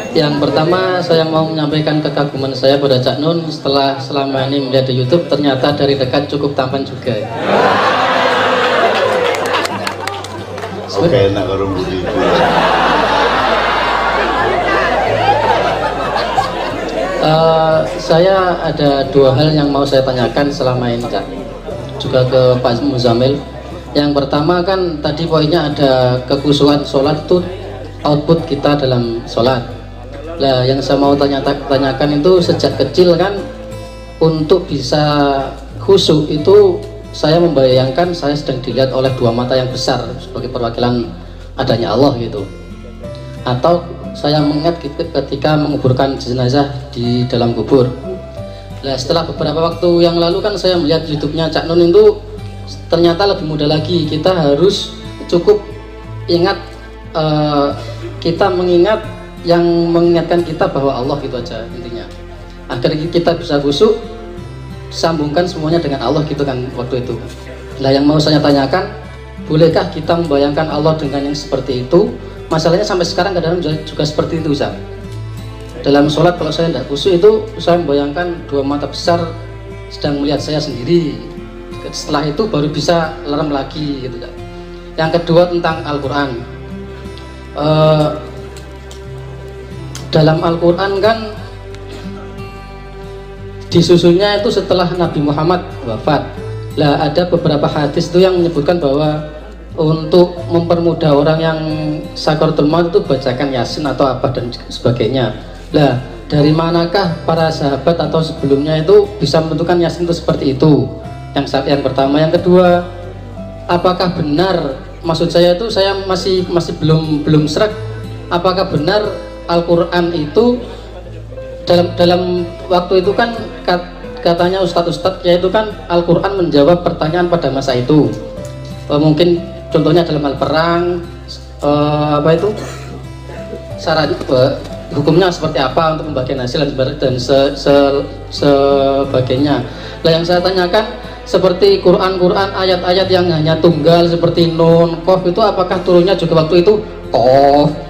Yang pertama saya mau menyampaikan kekaguman saya pada Cak Nun setelah selama ini melihat di YouTube, ternyata dari dekat cukup tampan juga. Oke, enak orang begitu. Saya ada dua hal yang mau saya tanyakan selama ini, Cak. Juga ke Pak Muzamil. Yang pertama kan tadi poinnya ada kekhusyuan sholat itu output kita dalam sholat. Nah, yang saya mau tanyakan itu sejak kecil kan untuk bisa khusyuk itu saya membayangkan saya sedang dilihat oleh dua mata yang besar sebagai perwakilan adanya Allah gitu. Atau saya mengingat ketika menguburkan jenazah di dalam kubur. Nah, setelah beberapa waktu yang lalu kan saya melihat YouTube-nya Cak Nun itu ternyata lebih mudah lagi. Kita harus cukup ingat kita mengingat yang mengingatkan kita bahwa Allah gitu aja intinya, agar kita bisa khusyuk, sambungkan semuanya dengan Allah gitu kan waktu itu. Nah, yang mau saya tanyakan, bolehkah kita membayangkan Allah dengan yang seperti itu? Masalahnya sampai sekarang kadang-kadang juga seperti itu, Ustaz. Dalam sholat kalau saya tidak khusyuk itu saya membayangkan dua mata besar sedang melihat saya sendiri. Setelah itu baru bisa lerem lagi gitu, Ustaz. Yang kedua tentang Al-Quran. Dalam Al-Quran kan disusunnya itu setelah Nabi Muhammad wafat. Lah ada beberapa hadis itu yang menyebutkan bahwa untuk mempermudah orang yang sakaratul maut itu bacakan Yasin atau apa dan sebagainya. Lah dari manakah para sahabat atau sebelumnya itu bisa menentukan Yasin itu seperti itu? Yang pertama. Yang kedua, apakah benar, maksud saya itu saya masih belum serak, apakah benar Al-Quran itu dalam waktu itu kan katanya ustadz-ustadz yaitu kan Al-Quran menjawab pertanyaan pada masa itu. Mungkin contohnya dalam hal perang, apa itu syarat hukumnya seperti apa untuk pembagian hasil dan sebagainya. Nah, yang saya tanyakan seperti Quran ayat-ayat yang hanya tunggal seperti Nun, Qaf itu apakah turunnya juga waktu itu Qaf?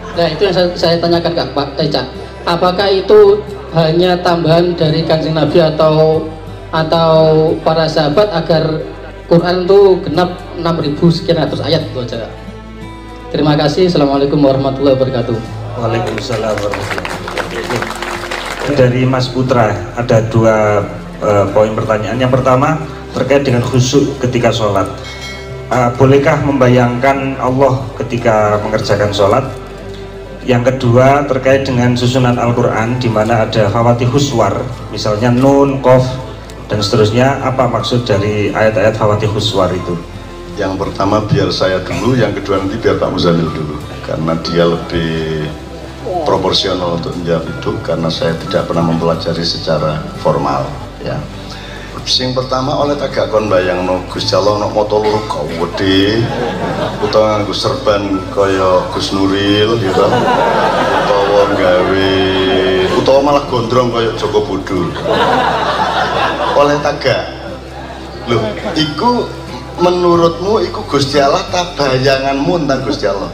Nah, itu yang saya tanyakan ke Pak Cak. Apakah itu hanya tambahan dari Kanjeng Nabi atau para sahabat agar Quran itu genap 6.000 sekian ratus ayat itu aja. Terima kasih. Assalamualaikum warahmatullahi wabarakatuh. Waalaikumsalam warahmatullahi wabarakatuh. Dari Mas Putra ada dua poin pertanyaan. Yang pertama terkait dengan khusyuk ketika sholat. Bolehkah membayangkan Allah ketika mengerjakan sholat? Yang kedua terkait dengan susunan Al-Quran di mana ada Fawatihus Suwar, misalnya Nun, Qaf dan seterusnya. Apa maksud dari ayat-ayat Fawatihus Suwar itu? Yang pertama biar saya dulu, yang kedua nanti biar Pak Muzamil dulu, karena dia lebih proporsional untuk menjawab itu, karena saya tidak pernah mempelajari secara formal ya. Sing pertama oleh agak kon bayangno Gusti Allah nok moto loro gede utawa nganggo serban kaya Gus Nuril gitu, utawa malah gondrong kaya Joko Bodo. Oleh tagak loh, iku menurutmu iku Gusti Allah ta bayanganmu tentang Gusti Allah?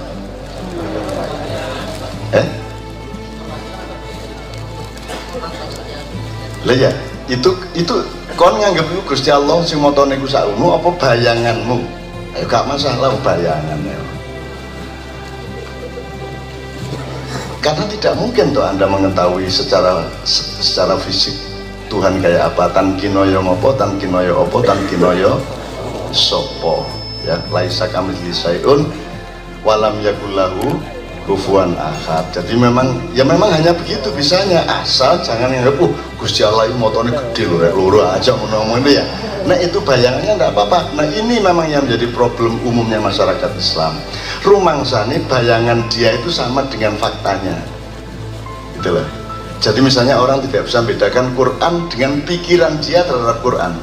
Lah ya, itu kon nganggep iku Gusti Allah sing motone iku sakmono apa bayanganmu? Ayo gak masalah bayangannya. Karena tidak mungkin tuh Anda mengetahui secara fisik Tuhan kayak apa, tan kinoyo ngopo, tan kinoyo opo, tan kinoyo sopo ya, laisa kamitslihi syai'un walam yakullahu kufuwan ahad. Jadi memang hanya begitu bisanya, asal jangan nganggep Gusti Allah ini motone gede lho, loro aja ngomong itu ya. Nah itu bayangannya enggak apa-apa. Nah ini memang yang menjadi problem umumnya masyarakat Islam. Rumangsane bayangan dia itu sama dengan faktanya. Itulah. Jadi misalnya orang tidak bisa membedakan Quran dengan pikiran dia terhadap Quran.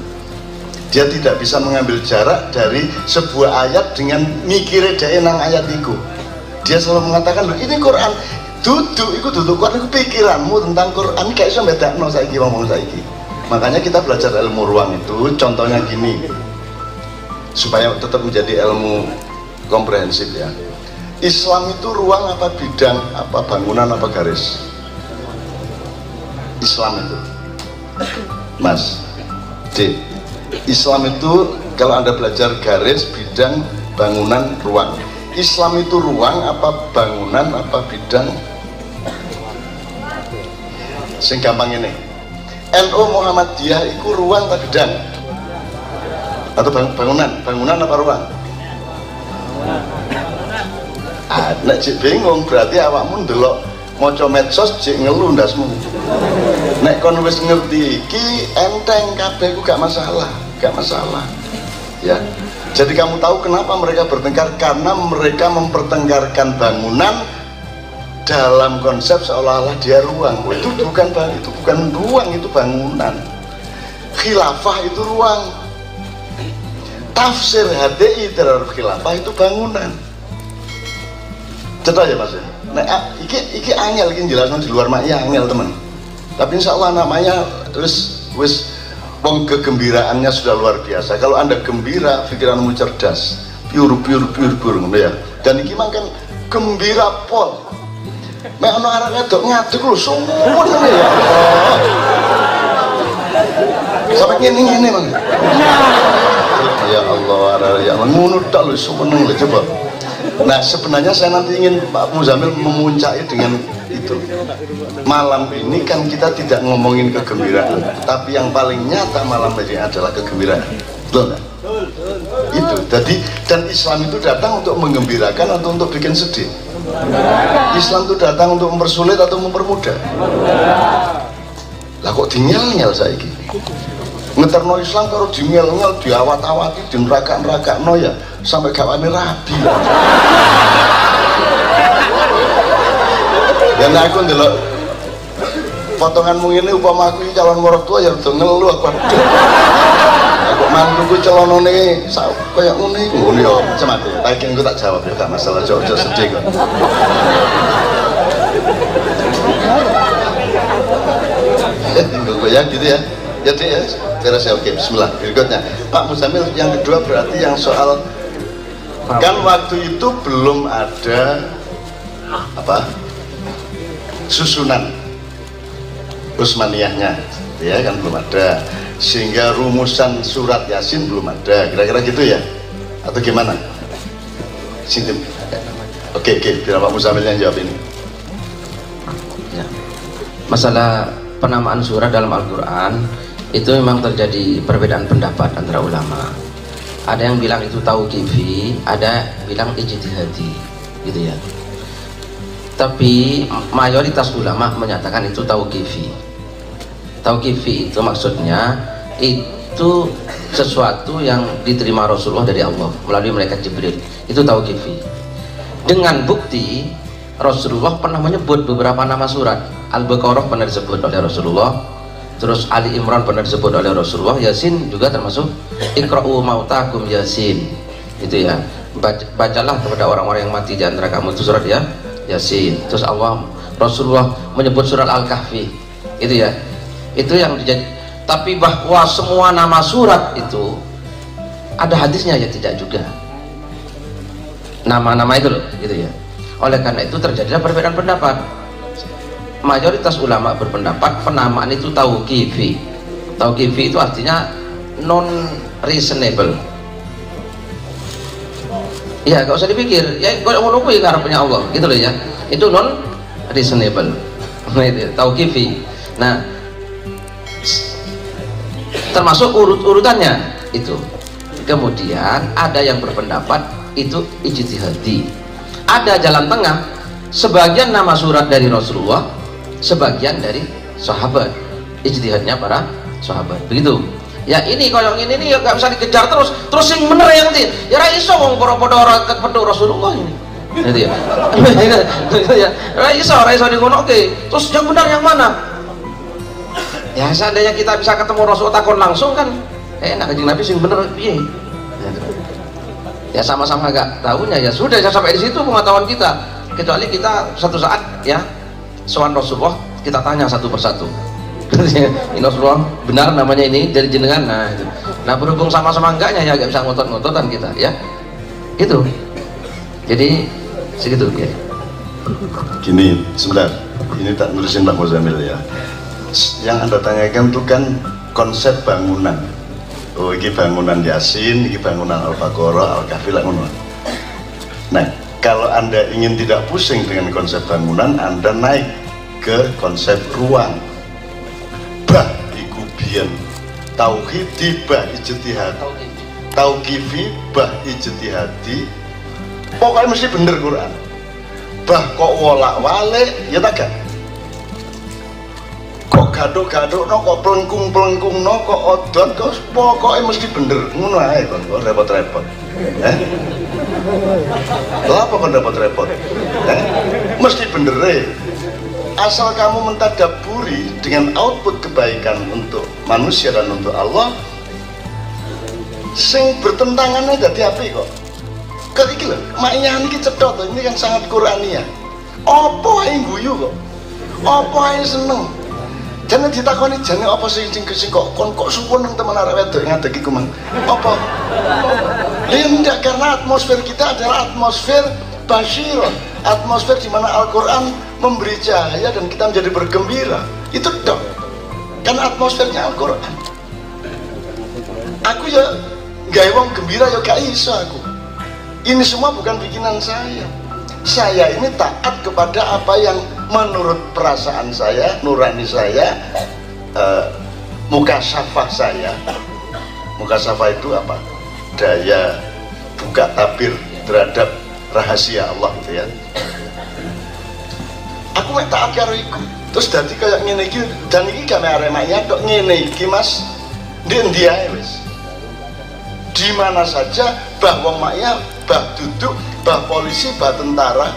Dia tidak bisa mengambil jarak dari sebuah ayat dengan mikirnya dia nang ayat itu. Dia selalu mengatakan, loh ini Quran, duduk Quran itu pikiranmu tentang Quran, kayak iso bedakno saiki ngomong saiki. Makanya kita belajar ilmu ruang itu, contohnya gini, supaya tetap menjadi ilmu komprehensif ya. Islam itu ruang apa bidang, apa bangunan, apa garis? Islam itu, Mas D, Islam itu kalau Anda belajar garis, bidang, bangunan, ruang. Islam itu ruang apa bangunan, apa bidang? Sing gampang ini, NU Muhammadiyah itu ruang atau bidang? Atau bangunan? Bangunan apa ruang? Nek cik bingung berarti awakmu ndelok maca medsos cik ngeluh ndasmu. Nek kon wis ngerti iki enteng kabeh ku gak masalah, gak masalah. Ya. Jadi kamu tahu kenapa mereka bertengkar? Karena mereka mempertengkarkan bangunan dalam konsep seolah-olah dia ruang. Itu bukan ruang, itu bangunan. Khilafah itu ruang. Tafsir HDI terhadap khilafah itu bangunan. Cetak ya Mas ya. Nah, iki angel iki jelasno di luar mak angel teman. Tapi insya Allah namanya wis wong kegembiraannya sudah luar biasa. Kalau Anda gembira, pikiranmu cerdas, pure ngono ya. Dan iki mangken gembira pol. Mek ana arek wedok ngadeg lho suwun ya. Sampai ngene Mang. Ya Allah, ya ngono tok lho suwun lho coba. Nah sebenarnya saya nanti ingin Pak Muzamil memuncaki dengan itu. Malam ini kan kita tidak ngomongin kegembiraan, tapi yang paling nyata malam ini adalah kegembiraan. Betul nggak? Itu. Jadi dan Islam itu datang untuk menggembirakan atau untuk bikin sedih? Islam itu datang untuk mempersulit atau mempermudah? Lah kok dinyel-nyel saiki? Ngeterno Islam kalau dinyel-nyel, diawat-awati, dinraka-nrakakno ya sampai gawane rabi. Dan aku ndelok potonganmu ini upama aku calon mertua ya udah ngeluh aku. Aku mantuku celonone kayak ngene iki. Ngono ya macam-macam. Tapi aku tak jawab ya gak masalah, ojo sedih kok. Ya gitu ya. Jadi ya, beres ya, oke, bismillah. Berikutnya, Pak Muzamil, yang kedua berarti yang soal kan waktu itu belum ada apa susunan Utsmaniyahnya, ya kan belum ada, sehingga rumusan surat Yasin belum ada, kira-kira gitu ya, atau gimana? Sini, oke, biar Pak Muzamil yang jawab ini. Ya. Masalah penamaan surat dalam Al-Quran itu memang terjadi perbedaan pendapat antara ulama. Ada yang bilang itu tauqifi, ada bilang ijtihadi, gitu ya. Tapi mayoritas ulama menyatakan itu tauqifi. Tauqifi itu maksudnya itu sesuatu yang diterima Rasulullah dari Allah melalui malaikat Jibril. Itu tauqifi. Dengan bukti Rasulullah pernah menyebut beberapa nama surat. Al-Baqarah pernah disebut oleh Rasulullah. Terus Ali Imran pernah disebut oleh Rasulullah. Yasin juga termasuk. Iqra'u mautakum Yasin, itu ya. Bacalah kepada orang-orang yang mati di antara kamu, itu surat ya Yasin. Terus Rasulullah menyebut surat Al-Kahfi, itu ya. Itu yang dijadi. Tapi bahwa semua nama surat itu ada hadisnya ya, tidak juga. Nama-nama itu loh, gitu ya. Oleh karena itu terjadilah perbedaan pendapat. Mayoritas ulama berpendapat penamaan itu tauqifi. Tauqifi itu artinya non reasonable. Ya gak usah dipikir, ya kalau mau nunggu ya karepnya Allah, gitu loh ya. Itu non reasonable. Tauqifi. Nah, termasuk urutannya itu. Kemudian ada yang berpendapat itu ijtihadi. Ada jalan tengah. Sebagian nama surat dari Rasulullah, sebagian dari sahabat, ijtihadnya para sahabat, begitu ya. Ini kalau yang ini ya gak bisa dikejar terus yang bener yang nanti ya raiso wong podo ora ketemu Rasulullah ini, gitu ya. Ya raiso di ngono, oke. Terus yang benar yang mana ya? Seandainya kita bisa ketemu Rasul takon langsung kan enak, kanjeng Nabi sing bener piye ya, sama-sama gak tahunya ya sudah sampai di situ pengetahuan kita, kecuali kita satu saat ya soal Rasulullah kita tanya satu persatu. Ini Rasulullah benar namanya ini dari jenengan. Nah berhubung sama-sama enggaknya ya gak bisa ngotot-ngototan kita ya, gitu. Jadi Segitu ya. Gini, sebentar. Ini tak nulisin Pak Muzamil ya. Yang Anda tanyakan itu kan konsep bangunan. Oh, ini bangunan Yasin, ini bangunan Al-Baqarah, Al-Kahfi, ngono. Nah, kalau Anda ingin tidak pusing dengan konsep bangunan, Anda naik ke konsep ruang. Bah iku biyen tauhidi bah ijtihad. Tauqifi bah ijtihadi. Pokoknya mesti bener Quran. Bah kok wolak-walik ya tak gak? Kok gaduk-gaduk no, kok pelengkung-pelengkung no, kok odot, kok pokoknya mesti bener. Ngono ae kon, kok repot-repot. Lah apa kon repot-repot? Mesti bener asal kamu mentadaburi dengan output kebaikan untuk manusia dan untuk Allah, sing bertentangan aja dadi kok. Kok iki lho, maknya iki cedhot, ini kan sangat Qur'ania. Apa ae guyu kok? Apa ae seneng? Jane ditakoni jane apa sing kok suwun nang temen arek wedok ngadeg iku mang. Apa? Lindak karena atmosfer kita adalah atmosfer basyiron, atmosfer di mana Al-Qur'an memberi cahaya dan kita menjadi bergembira. Itu dong. Kan atmosfernya Al-Qur'an. Aku ya gawe wong gembira ya gak iso aku. Ini semua bukan bikinan saya. Saya ini taat kepada apa yang menurut perasaan saya, nurani saya, mukasyafah saya. Mukasyafah itu apa? Daya buka tabir terhadap rahasia Allah gitu ya. Aku mek taat karo iku. Terus dadi kaya ngene iki, dan iki gak mek aremanya kok ngene iki Mas. Ndek ndi ae wis. Di mana saja bah wong maknya, bah duduk, bah polisi, bah tentara.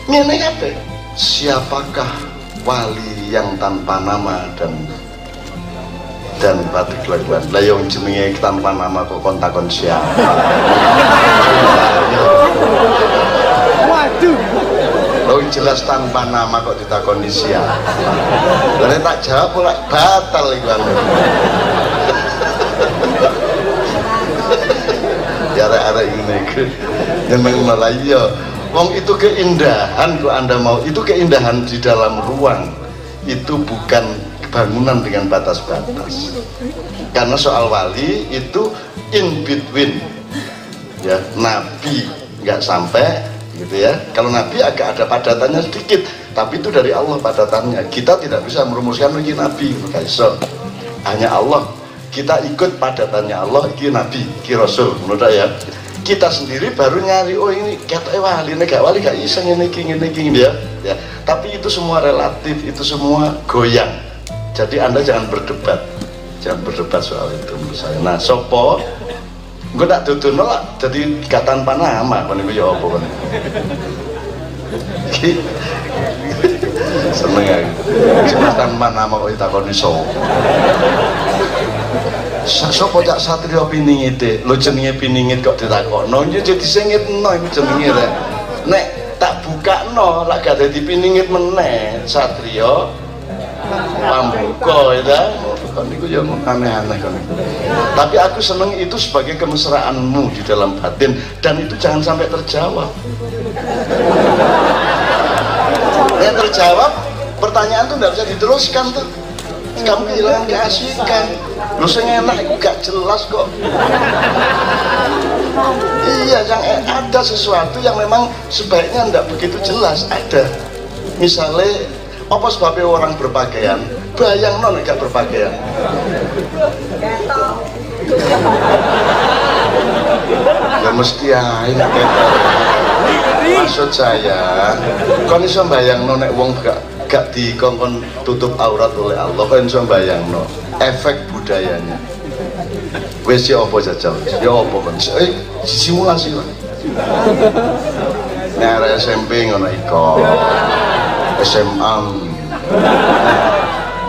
Ngene kabeh. Siapakah wali yang tanpa nama dan batik laguan? Lah yang jenenge tanpa nama kok kontakon siapa? Waduh. Lo jelas tanpa nama kok ditakoni siapa? Lah tak jawab ora batal iku. Arek-arek ini yang Melayu, wong itu keindahan kok Anda mau, itu keindahan di dalam ruang, itu bukan bangunan dengan batas-batas. Karena soal wali itu in between, ya Nabi nggak sampai gitu ya. Kalau Nabi agak ada padatannya sedikit, tapi itu dari Allah padatannya. Kita tidak bisa merumuskan lagi Nabi, so hanya Allah. Kita ikut padatannya Allah, iki Nabi, iki Rasul, menurut ya. Kita sendiri baru nyari, oh ini kata wali, ini gak wali, gak iseng ini dia. Ya. Tapi itu semua relatif, itu semua goyang. Jadi Anda jangan berdebat soal itu menurut saya. Nah, sopo, gue tak duduk nolak, jadi gak tanpa nama, kan itu ya apa kan? Seneng ya, cuma tanpa nama kok ditakoni sopo. Sopo cak Satrio piningite, lo jenenge piningit kok ditakokno, jadi sengit no iku jenenge rek. Nek tak buka no, lak gak dadi piningit meneh, Satrio pambuka ya. Kan niku ya aneh-aneh kan. Tapi aku seneng itu sebagai kemesraanmu di dalam batin, dan itu jangan sampai terjawab. Yang terjawab, pertanyaan tuh nggak bisa diteruskan tuh. Kamu kehilangan keasikan. Lu sing enak itu gak jelas kok. Iya, yang ada sesuatu yang memang sebaiknya nggak begitu jelas. Ada. Misalnya, apa sebabnya orang berpakaian? Bayang non gak berpakaian. Ya mesti aja. Maksud saya, kon iso bayangno nek wong gak dikongkon tutup aurat oleh Allah, kon iso bayangno efek budayanya. Wis ya apa jajal? Ya apa kon? Simulasi lah. Nek arek SMP ngono iko. SMA.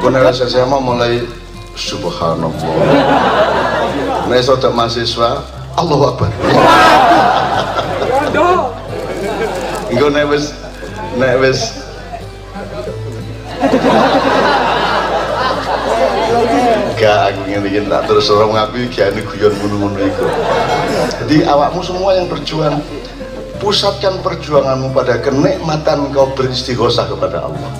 Kon arek SMA mulai subhanallah. Nek sodak mahasiswa, Allahu Akbar. Engko nek wis gak aku ngene tak terus orang ngaku iki ane guyon ngono-ngono iku. Jadi awakmu semua yang berjuang pusatkan perjuanganmu pada kenikmatan kau beristighosah kepada Allah.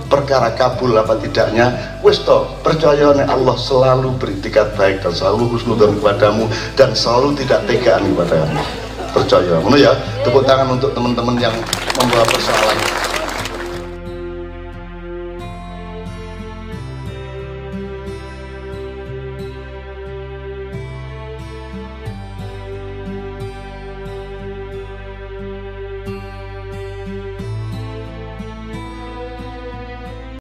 Perkara kabul apa tidaknya, wis toh, percayane Allah selalu beritikat baik dan selalu husnudzon kepadamu dan selalu tidak tegaan kepadamu. Percaya, ya. Tepuk tangan untuk teman-teman yang membawa persoalan.